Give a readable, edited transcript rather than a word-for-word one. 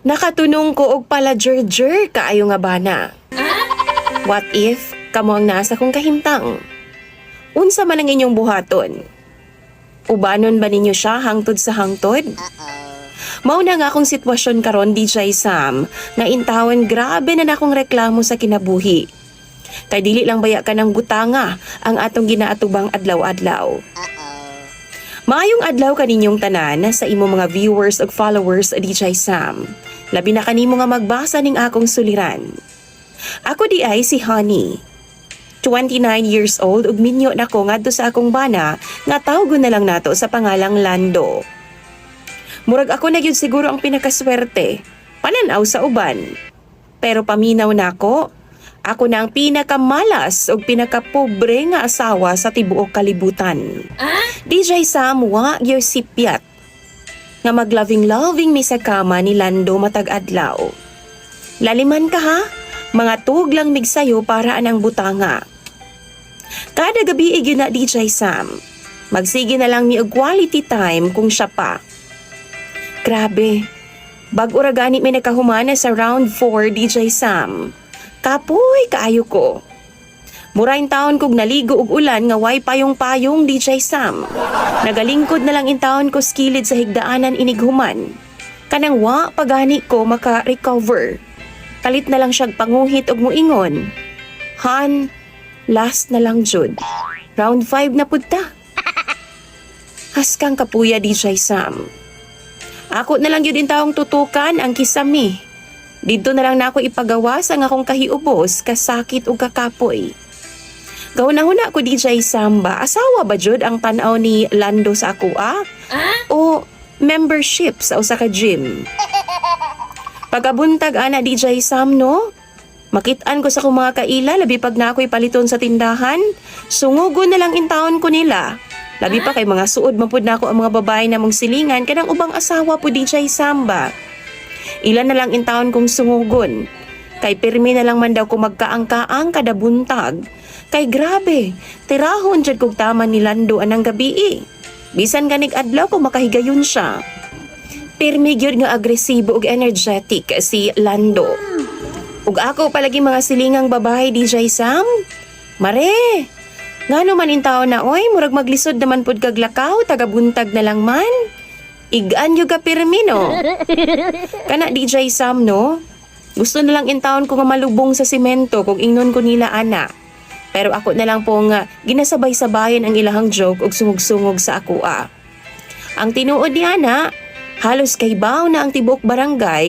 Nakatunong ko og pala jer kaayo nga bana. What if kamo ang nasa kong kahimtang? Unsa man ang inyong buhaton? Ubanon ba ninyo siya hangtod sa hangtod? Mao na nga akong sitwasyon karon DJ Sam, nga intawon grabe na nakong reklamo sa kinabuhi. Kay dili lang baya ka ng butanga ang atong ginaatubang adlaw-adlaw. Maayong adlaw kaninyong tanan sa imo mga viewers ug followers DJ Sam. Labi na kanimo nga magbasa ning akong suliran. Ako di ay si Honey. 29 years old ug minyo nako ngadto sa akong bana nga tawgon na lang nato sa pangalang Lando. Murag ako na gyud siguro ang pinakaswerte, pananaw sa uban. Pero paminaw nako, ako na ang pinakamalas ug pinakapobre nga asawa sa tibuok kalibutan. DJ Sam wa gyud sipyat nga magloving-loving mi sa kama ni Lando matag adlaw. Laliman ka ha? Mga tug lang migsayo para anang butanga. Kada gabi gyud na DJ Sam. Magsige na lang mi og quality time kung siya pa. Grabe. Bag-o ra gani may nakahumana sa round 4 DJ Sam. Kapoy kaayo ko. Muraing taon kog naligo og ulan nga way payong-payong DJ Sam. Nagalingkod na lang in taon ko skilid sa higdaanan inighuman. Kanang wa pagani ko maka-recover. Kalit na lang siyag panguhit og muingon. Han, last na lang jud. Round 5 na pud ta. Haskang kapuya DJ Sam. Ako na lang yun din taong tutukan ang kisami. Dito na lang na ako ipagawas ang akong kahiubos, kasakit o kakapoy. Gawna-huna ko DJ Samba, asawa ba jud ang tanaw ni Lando sa ako O membership sa usa ka gym? Pagkabuntag ana DJ Sam no? Makitaan ko sa akong mga kaila, labi pag na ako'y paliton sa tindahan, sungugon na lang in taon ko nila. Labi pa kay mga suod mapud na ako ang mga babae na mong silingan kanang ubang asawa po DJ Samba. Ilan na lang in taon kong sungugon. Kay pirmi na lang man daw ko magkaang-kaang kada buntag. Kay grabe, tirahon dyan kong tama ni Lando anang gabi Bisan ganig adlaw kung makahigayon siya. Pirmi gyud nga agresibo ug energetic si Lando. Ug ako palagi mga silingang babae DJ Sam. Mare, ngano man in taon na oy, murag maglisod naman pud kag lakaw, taga-buntag na lang man. Igaan yung kapirmi no. Kana DJ Sam no, gusto na lang in taon ko nga malubong sa simento kung ingnon ko nila ana. Pero ako na lang pong ginasabay-sabayan ang ilahang joke ug sungog-sungog sa ako Ang tinuod niya na, halos kay baw na ang tibok barangay